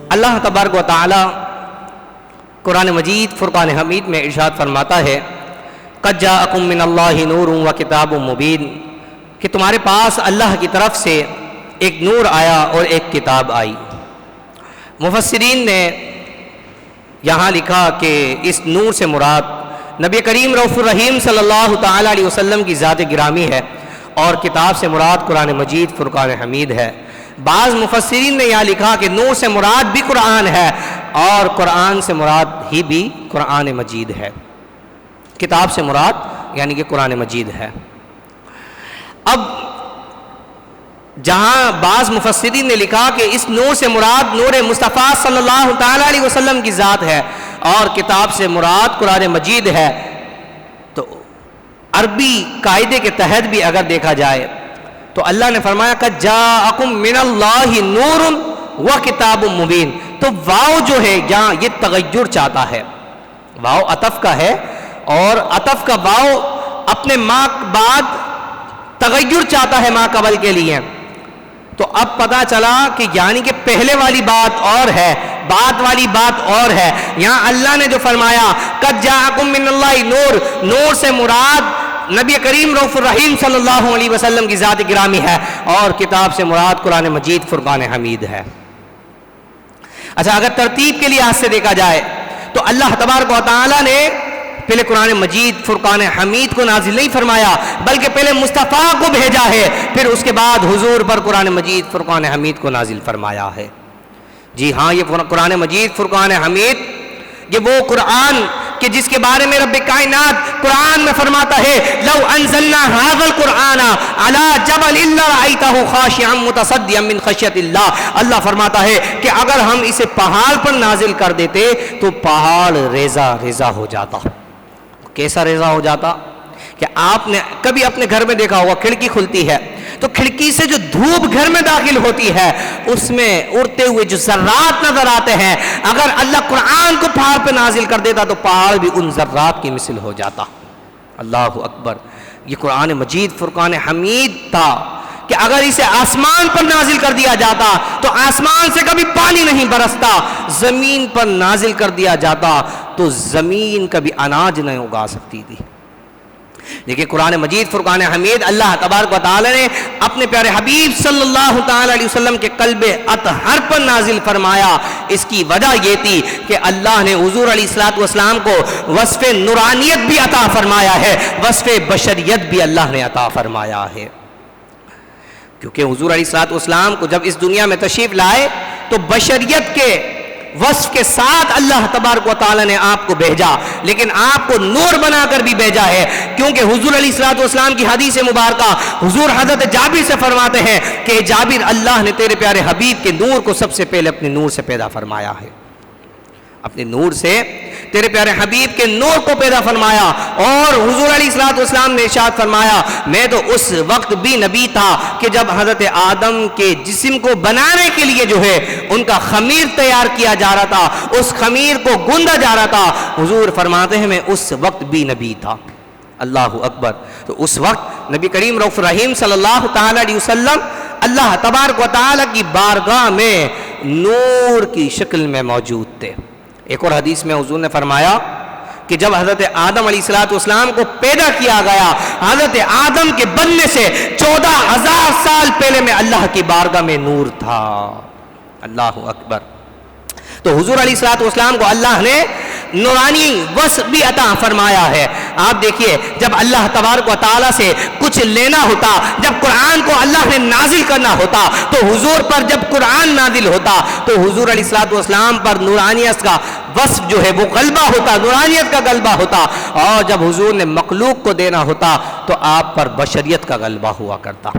اللہ تبارک و تعالی قرآن مجید فرقان حمید میں ارشاد فرماتا ہے قد جاءکم من اللہ نور و کتاب مبین، کہ تمہارے پاس اللہ کی طرف سے ایک نور آیا اور ایک کتاب آئی۔ مفسرین نے یہاں لکھا کہ اس نور سے مراد نبی کریم رؤوف الرحیم صلی اللہ تعالی علیہ وسلم کی ذات گرامی ہے، اور کتاب سے مراد قرآن مجید فرقان حمید ہے۔ بعض مفسرین نے یہاں لکھا کہ نور سے مراد بھی قرآن ہے اور قرآن سے مراد ہی بھی قرآن مجید ہے، کتاب سے مراد یعنی کہ قرآن مجید ہے۔ اب جہاں بعض مفسرین نے لکھا کہ اس نور سے مراد نور مصطفیٰ صلی اللہ تعالی علیہ وسلم کی ذات ہے اور کتاب سے مراد قرآن مجید ہے، تو عربی قاعدے کے تحت بھی اگر دیکھا جائے تو اللہ نے فرمایا قد جاءکم من اللہ نور و کتاب مبین، تو واو جو ہے یہاں یہ تغیر چاہتا ہے، واو عطف کا ہے اور عطف کا واو اپنے ما بعد تغیر چاہتا ہے ما قبل کے لیے، تو اب پتا چلا کہ یعنی کہ پہلے والی بات اور ہے بعد والی بات اور ہے۔ یہاں اللہ نے جو فرمایا قد جاءکم من اللہ نور، نور سے مراد نبی کریم رؤوف الرحیم صلی اللہ علیہ وسلم کی ذات گرامی ہے، اور کتاب سے مراد قرآن مجید فرقان حمید ہے۔ اچھا، اگر ترتیب کے لحاظ سے دیکھا جائے تو اللہ تبارک و تعالی نے پہلے قرآن مجید فرقان حمید کو نازل نہیں فرمایا بلکہ پہلے مصطفیٰ کو بھیجا ہے، پھر اس کے بعد حضور پر قرآن مجید فرقان حمید کو نازل فرمایا ہے۔ جی ہاں، یہ قرآن مجید فرقان حمید یہ وہ قرآن کہ جس کے بارے میں رب کائنات قرآن میں فرماتا ہے لو انزلنا هذا القرآن على جبل لرأيته خاشعا متصدعا من خشیۃ اللہ، اللہ فرماتا ہے کہ اگر ہم اسے پہاڑ پر نازل کر دیتے تو پہاڑ ریزہ ریزہ ہو جاتا۔ کیسا ریزہ ہو جاتا کہ آپ نے کبھی اپنے گھر میں دیکھا ہوگا کھڑکی کھلتی ہے تو کھڑکی سے جو دھوپ گھر میں داخل ہوتی ہے اس میں اڑتے ہوئے جو ذرات نظر آتے ہیں، اگر اللہ قرآن کو پہاڑ پہ نازل کر دیتا تو پہاڑ بھی ان ذرات کی مثل ہو جاتا۔ اللہ اکبر، یہ قرآن مجید فرقان حمید تھا کہ اگر اسے آسمان پر نازل کر دیا جاتا تو آسمان سے کبھی پانی نہیں برستا، زمین پر نازل کر دیا جاتا تو زمین کبھی اناج نہیں اگا سکتی تھی، لیکن قرآن مجید فرقان حمید اللہ تبارک و تعالی نے اپنے پیارے حبیب صلی اللہ تعالی علیہ وسلم کے قلب اطہر پر نازل فرمایا۔ اس کی وجہ یہ تھی کہ اللہ نے حضور علیہ الصلوۃ والسلام کو وصف نورانیت بھی عطا فرمایا ہے، وصف بشریت بھی اللہ نے عطا فرمایا ہے، کیونکہ حضور علیہ الصلوۃ والسلام کو جب اس دنیا میں تشریف لائے تو بشریت کے وصف کے ساتھ اللہ تبارک و تعالی نے آپ کو بھیجا، لیکن آپ کو نور بنا کر بھی بھیجا ہے، کیونکہ حضور علیہ الصلوۃ والسلام کی حدیث مبارکہ حضور حضرت جابر سے فرماتے ہیں کہ جابر، اللہ نے تیرے پیارے حبیب کے نور کو سب سے پہلے اپنے نور سے پیدا فرمایا ہے، اپنے نور سے تیرے پیارے حبیب کے نور کو پیدا فرمایا، اور حضور علیہ الصلوۃ والسلام نے ارشاد فرمایا میں تو اس وقت بھی نبی تھا کہ جب حضرت آدم کے جسم کو بنانے کے لیے جو ہے ان کا خمیر تیار کیا جا رہا تھا، اس خمیر کو گوندا جا رہا تھا، حضور فرماتے ہیں میں اس وقت بھی نبی تھا۔ اللہ اکبر، تو اس وقت نبی کریم رؤوف الرحیم صلی اللہ تعالی علیہ وسلم اللہ تبارک و تعالی کی بارگاہ میں نور کی شکل میں موجود تھے۔ ایک اور حدیث میں حضور نے فرمایا کہ جب حضرت آدم علیہ الصلوۃ والسلام کو پیدا کیا گیا، حضرت آدم کے بننے سے 14,000 سال پہلے میں اللہ کی بارگاہ میں نور تھا۔ اللہ اکبر، تو حضور علیہ الصلوۃ والسلام کو اللہ نے نورانی وصف بھی عطا فرمایا ہے۔ آپ دیکھیے، جب اللہ تبارک و تعالیٰ سے کچھ لینا ہوتا، جب قرآن کو اللہ نے نازل کرنا ہوتا تو حضور پر جب قرآن نازل ہوتا تو حضور علیہ الصلوۃ والسلام پر نورانیت کا وصف جو ہے وہ غلبہ ہوتا، نورانیت کا غلبہ ہوتا، اور جب حضور نے مخلوق کو دینا ہوتا تو آپ پر بشریت کا غلبہ ہوا کرتا۔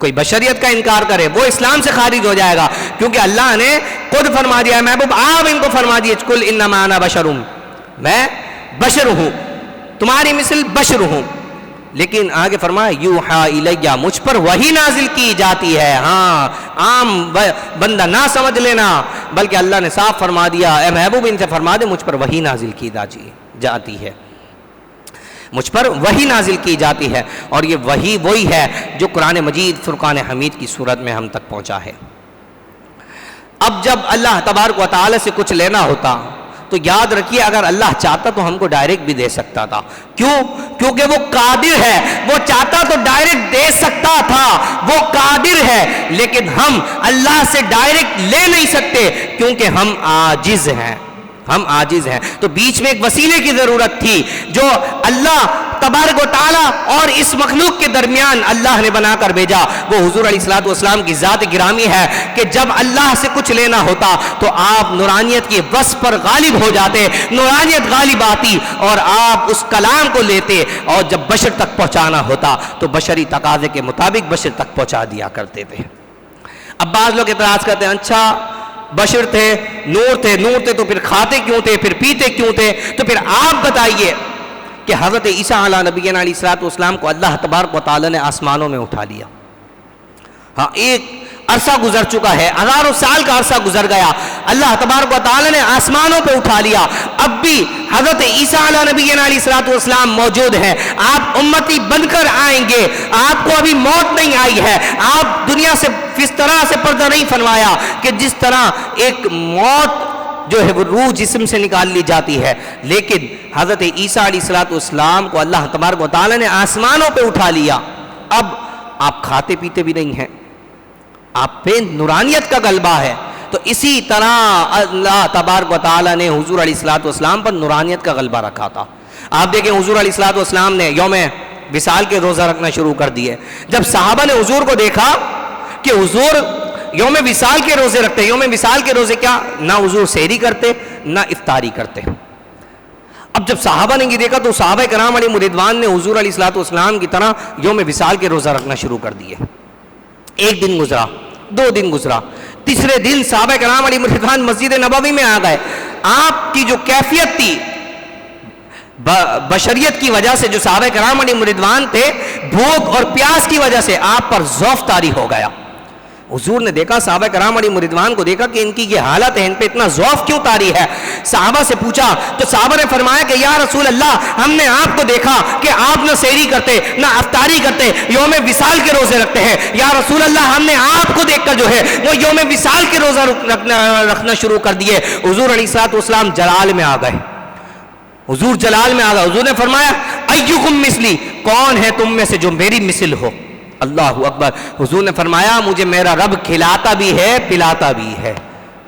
کوئی بشریت کا انکار کرے وہ اسلام سے خارج ہو جائے گا، کیونکہ اللہ نے خود فرما دیا ہے، محبوب آپ ان کو فرما دیے قل انما انا بشر، میں بشر ہوں، تمہاری مثل بشر ہوں، لیکن آگے فرمایا یوحا الیہ، مجھ پر وحی نازل کی جاتی ہے۔ ہاں، عام بندہ نہ سمجھ لینا، بلکہ اللہ نے صاف فرما دیا اے محبوب ان سے فرما دے مجھ پر وحی نازل کی جاتی ہے، مجھ پر وحی نازل کی جاتی ہے، اور یہ وحی وہی ہے جو قرآن مجید فرقان حمید کی صورت میں ہم تک پہنچا ہے۔ اب جب اللہ تبارک و تعالی سے کچھ لینا ہوتا تو یاد رکھیے اگر اللہ چاہتا تو ہم کو ڈائریکٹ بھی دے سکتا تھا. کیوں؟ کیونکہ وہ قادر ہے. وہ چاہتا تو ڈائریکٹ دے سکتا تھا, وہ قادر ہے. لیکن ہم اللہ سے ڈائریکٹ لے نہیں سکتے کیونکہ ہم عاجز ہیں, ہم عاجز ہیں. تو بیچ میں ایک وسیلے کی ضرورت تھی جو اللہ تبارک و تعالیٰ اور اس مخلوق کے درمیان اللہ نے بنا کر بھیجا. وہ حضور علیہ الصلوۃ والسلام کی ذات گرامی ہے کہ جب اللہ سے کچھ لینا ہوتا تو آپ نورانیت کی وصف پر غالب ہو جاتے, نورانیت غالب آتی اور آپ اس کلام کو لیتے, اور جب بشر تک پہنچانا ہوتا تو بشری تقاضے کے مطابق بشر تک پہنچا دیا کرتے تھے. اب بعض لوگ اعتراض کرتے ہیں اچھا بشر تھے, نور تھے, نور تھے تو پھر کھاتے کیوں تھے, پھر پیتے کیوں تھے؟ تو پھر آپ بتائیے کہ حضرت عیسیٰ علیہ نبینا علیہ الصلوۃ والسلام کو اللہ تبارک و تعالیٰ نے آسمانوں میں اٹھا لیا. ہاں ایک عرصہ گزر چکا ہے, ہزاروں سال کا عرصہ گزر گیا, اللہ تبارک و تعالیٰ نے آسمانوں پہ اٹھا لیا. اب بھی حضرت عیسیٰ علیہ نبینا علیہ الصلوۃ والسلام موجود ہیں. آپ امتی بن کر آئیں گے, آپ کو ابھی موت نہیں آئی ہے. آپ دنیا سے اس طرح سے پردہ نہیں فرمایا کہ جس طرح ایک موت جو ہے وہ روح جسم سے نکال لی جاتی ہے, لیکن حضرت عیسیٰ علیہ الصلوۃ والسلام کو اللہ تبارک و تعالیٰ نے آسمانوں پہ اٹھا لیا. اب آپ کھاتے پیتے بھی نہیں ہیں, آپ پہ نورانیت کا غلبہ ہے. تو اسی طرح اللہ تبارک و تعالیٰ نے حضور علیہ الصلوۃ والسلام پر نورانیت کا غلبہ رکھا تھا. آپ دیکھیں حضور علیہ الصلوۃ والسلام نے یوم وصال کے روزہ رکھنا شروع کر دیے. جب صحابہ نے حضور کو دیکھا کہ حضور یوم وصال کے روزے رکھتے, یوم وصال کے روزے کیا نہ حضور سحری کرتے نہ افطاری کرتے. اب جب صحابہ نے یہ دیکھا تو صحابہ کرام علیہ رضوان نے حضور علیہ الصلوۃ والسلام کی طرح یوم وصال کے روزہ رکھنا شروع کر دیے. ایک دن گزرا, 2 دن گزرا, تیسرے دن صحابہ کرام علیہ رضوان مسجد نبوی میں آ گئے. آپ کی جو کیفیت تھی بشریت کی وجہ سے, جو صحابہ کرام علیہ رضوان تھے, بھوک اور پیاس کی وجہ سے آپ پر ذوف طاری ہو گیا. حضور نے دیکھا, صحابہ کرام علیہ رضوان کو دیکھا کہ ان کی یہ حالت ہے, ان پہ اتنا ذوف کیوں طاری ہے. صحابہ سے پوچھا تو صحابہ نے فرمایا کہ یا رسول اللہ, ہم نے آپ کو دیکھا کہ آپ نہ سحری کرتے نہ افطاری کرتے, یوم وصال کے روزے رکھتے ہیں. یا رسول اللہ, ہم نے آپ کو دیکھ کر جو ہے وہ یوم وصال کے روزہ رکھنا شروع کر دیے. حضور علیہ الصلوۃ والسلام جلال میں آ گئے, حضور جلال میں آ گئے. حضور نے فرمایا ایکم مثلی, کون ہے تم میں سے جو میری مثل ہو؟ اللہ اکبر. حضور نے فرمایا مجھے میرا رب کھلاتا بھی ہے پلاتا بھی ہے.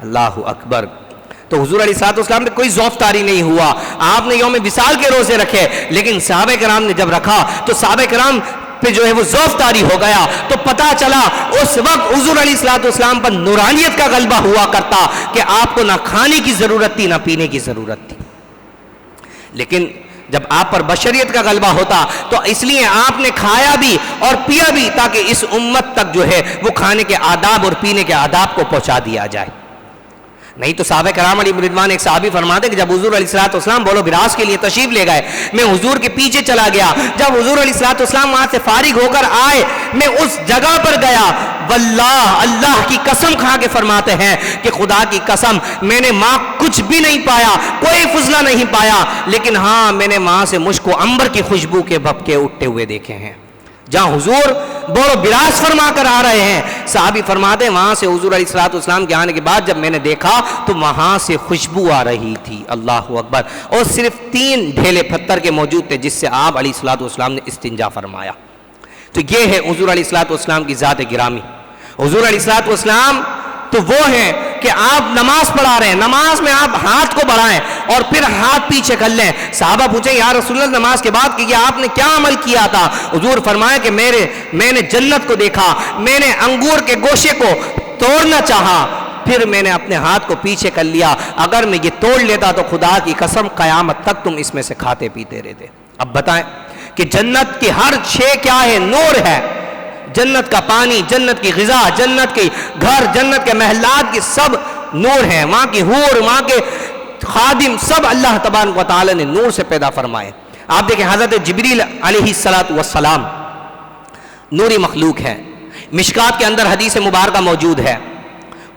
اللہ اکبر. تو حضور علیہ الصلوۃ والسلام نے کوئی ذوف طاری نہیں ہوا. آپ نے یوم وصال کے روزے رکھے, لیکن صحابہ کرام نے جب رکھا تو صحابہ کرام پہ جو ہے وہ ذوف طاری ہو گیا. تو پتا چلا اس وقت حضور علیہ الصلوۃ والسلام پر نورانیت کا غلبہ ہوا کرتا کہ آپ کو نہ کھانے کی ضرورت تھی نہ پینے کی ضرورت تھی. لیکن جب آپ پر بشریت کا غلبہ ہوتا تو اس لیے آپ نے کھایا بھی اور پیا بھی تاکہ اس امت تک جو ہے وہ کھانے کے آداب اور پینے کے آداب کو پہنچا دیا جائے. نہیں تو صحابہ کرام علیہ رضوان, ایک صحابی فرماتے کہ جب حضور علیہ الصلوۃ والسلام بولو براس کے لیے تشریف لے گئے, میں حضور کے پیچھے چلا گیا. جب حضور علیہ الصلوۃ والسلام وہاں سے فارغ ہو کر آئے, میں اس جگہ پر گیا, واللہ اللہ کی قسم کھا کے فرماتے ہیں کہ خدا کی قسم میں نے ماں کچھ بھی نہیں پایا, کوئی فضلہ نہیں پایا, لیکن ہاں میں نے ماں سے مشک و عنبر کی خوشبو کے بھپکے اٹھتے ہوئے دیکھے ہیں. جہاں حضور بولو براس فرما کر آ رہے ہیں, صحابی فرماتے ہیں وہاں سے حضور علیہ الصلوۃ والسلام کے آنے کے بعد جب میں نے دیکھا تو وہاں سے خوشبو آ رہی تھی. اللہ اکبر. اور صرف 3 ڈھیلے پتھر کے موجود تھے جس سے آپ علیہ الصلوۃ والسلام نے استنجا فرمایا. تو یہ ہے حضور علیہ الصلوۃ والسلام کی ذات گرامی. حضور علیہ الصلوۃ والسلام تو وہ ہیں کہ آپ نماز پڑھا رہے ہیں, نماز میں آپ ہاتھ کو بڑھائیں اور پھر ہاتھ پیچھے کر لیں. صحابہ پوچھیں یا رسول اللہ نماز کے بعد کہ آپ نے کیا عمل کیا تھا؟ حضور فرمایا کہ میں نے جنت کو دیکھا, میں نے انگور کے گوشے کو توڑنا چاہا, پھر میں نے اپنے ہاتھ کو پیچھے کر لیا. اگر میں یہ توڑ لیتا تو خدا کی قسم قیامت تک تم اس میں سے کھاتے پیتے رہتے. اب بتائیں کہ جنت کی ہر شے کیا ہے؟ نور ہے. جنت کا پانی, جنت کی غذا, جنت کے گھر, جنت کے محلات کی سب نور ہیں. وہاں کی حور, وہاں کے خادم سب اللہ تبارک و تعالی نے نور سے پیدا فرمائے. آپ دیکھیں حضرت جبریل علیہ الصلوۃ والسلام نوری مخلوق ہے. مشکات کے اندر حدیث مبارکہ موجود ہے,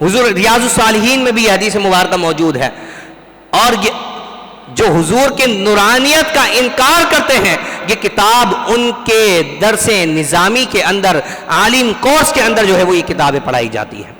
حضور ریاض الصالحین میں بھی یہ حدیث مبارکہ موجود ہے. اور یہ جو حضور کے نورانیت کا انکار کرتے ہیں, یہ کتاب ان کے درس نظامی کے اندر, عالم کورس کے اندر جو ہے وہ یہ کتابیں پڑھائی جاتی ہیں.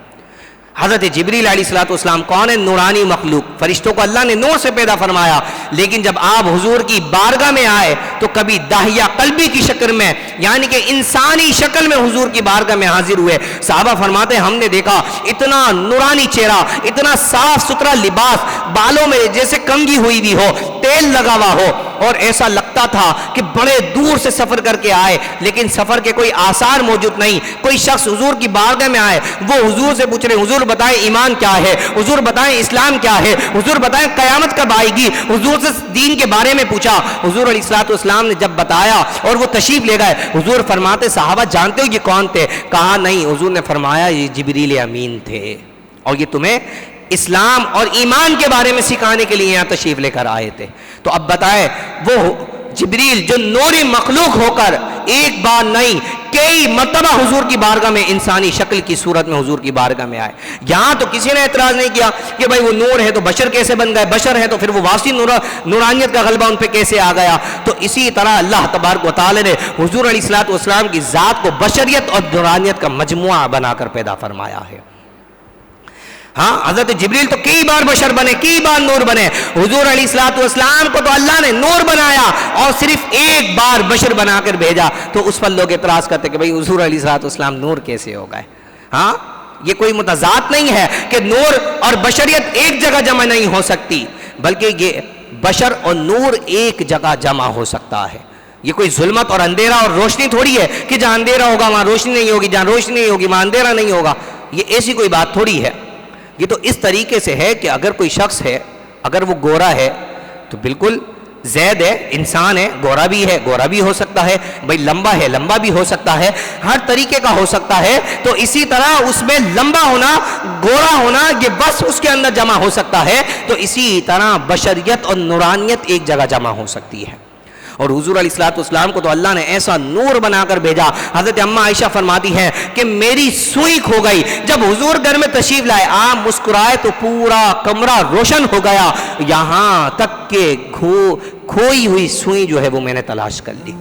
حضرت جبریل علیہ الصلوۃ والسلام کون ہے؟ نورانی مخلوق، فرشتوں کو اللہ نے نور سے پیدا فرمایا، لیکن جب آپ حضور کی بارگاہ میں آئے تو کبھی داہیہ قلبی کی شکل میں، یعنی کہ انسانی شکل میں حضور کی بارگاہ میں حاضر ہوئے۔ صحابہ فرماتے ہیں ہم نے دیکھا اتنا نورانی چہرہ، اتنا صاف ستھرا لباس، بالوں میں جیسے کنگھی ہوئی بھی ہو، تیل لگا ہوا ہو، اور ایسا لگتا تھا کہ بڑے دور سے سفر کر کے آئے، لیکن سفر کے کوئی آثار موجود نہیں۔ کوئی شخص حضور کی بارگاہ میں آئے، وہ حضور سے پوچھ رہے حضور بتائیں ایمان کیا ہے، حضور بتائیں اسلام کیا ہے، حضور بتائیں قیامت کب آئے گی، حضور سے دین کے بارے میں پوچھا۔ حضور علیہ الصلوۃ والسلام نے جب بتایا اور وہ تشریف لے گئے، حضور فرماتے صحابہ جانتے ہو یہ کون تھے؟ کہا نہیں۔ حضور نے فرمایا یہ جبریل امین تھے، اور یہ تمہیں اسلام اور ایمان کے بارے میں سکھانے کے لیے یہاں تشریف لے کر آئے تھے۔ تو اب بتائیں وہ جبریل جو نوری مخلوق ہو کر ایک بار نہیں کئی مرتبہ حضور کی بارگاہ میں انسانی شکل کی صورت میں حضور کی بارگاہ میں آئے، یہاں تو کسی نے اعتراض نہیں کیا کہ بھائی وہ نور ہے تو بشر کیسے بن گئے، بشر ہے تو پھر وہ واسی نورانیت کا غلبہ ان پہ کیسے آ گیا۔ تو اسی طرح اللہ تبارک و تعالی نے حضور علیہ الصلوۃ والسلام کی ذات کو بشریت اور نورانیت کا مجموعہ بنا کر پیدا فرمایا ہے۔ ہاں حضرت جبریل تو کئی بار بشر بنے، کئی بار نور بنے، حضور علیہ الصلوۃ والسلام کو تو اللہ نے نور بنایا اور صرف ایک بار بشر بنا کر بھیجا۔ تو اس پر لوگ اعتراض کرتے کہ بھئی حضور علیہ الصلوۃ والسلام نور کیسے ہو گئے؟ ہاں یہ کوئی متضاد نہیں ہے کہ نور اور بشریت ایک جگہ جمع نہیں ہو سکتی، بلکہ یہ بشر اور نور ایک جگہ جمع ہو سکتا ہے۔ یہ کوئی ظلمت اور اندھیرا اور روشنی تھوڑی ہے کہ جہاں اندھیرا ہوگا وہاں روشنی نہیں ہوگی، جہاں روشنی نہیں ہوگی وہاں اندھیرا نہیں ہوگا، یہ ایسی کوئی بات تھوڑی ہے۔ یہ تو اس طریقے سے ہے کہ اگر کوئی شخص ہے، اگر وہ گورا ہے تو بالکل زید ہے، انسان ہے، گورا بھی ہے، گورا بھی ہو سکتا ہے، بھائی لمبا ہے، لمبا بھی ہو سکتا ہے، ہر طریقے کا ہو سکتا ہے۔ تو اسی طرح اس میں لمبا ہونا، گورا ہونا، یہ بس اس کے اندر جمع ہو سکتا ہے۔ تو اسی طرح بشریت اور نورانیت ایک جگہ جمع ہو سکتی ہے۔ اور حضور علیہ الصلوۃ والسلام کو تو اللہ نے ایسا نور بنا کر بھیجا۔ حضرت اماں عائشہ فرماتی ہیں کہ میری سوئی کھو گئی، جب حضور گھر میں تشریف لائے آپ مسکرائے تو پورا کمرہ روشن ہو گیا، یہاں تک کہ کھوئی ہوئی سوئی جو ہے وہ میں نے تلاش کر لی۔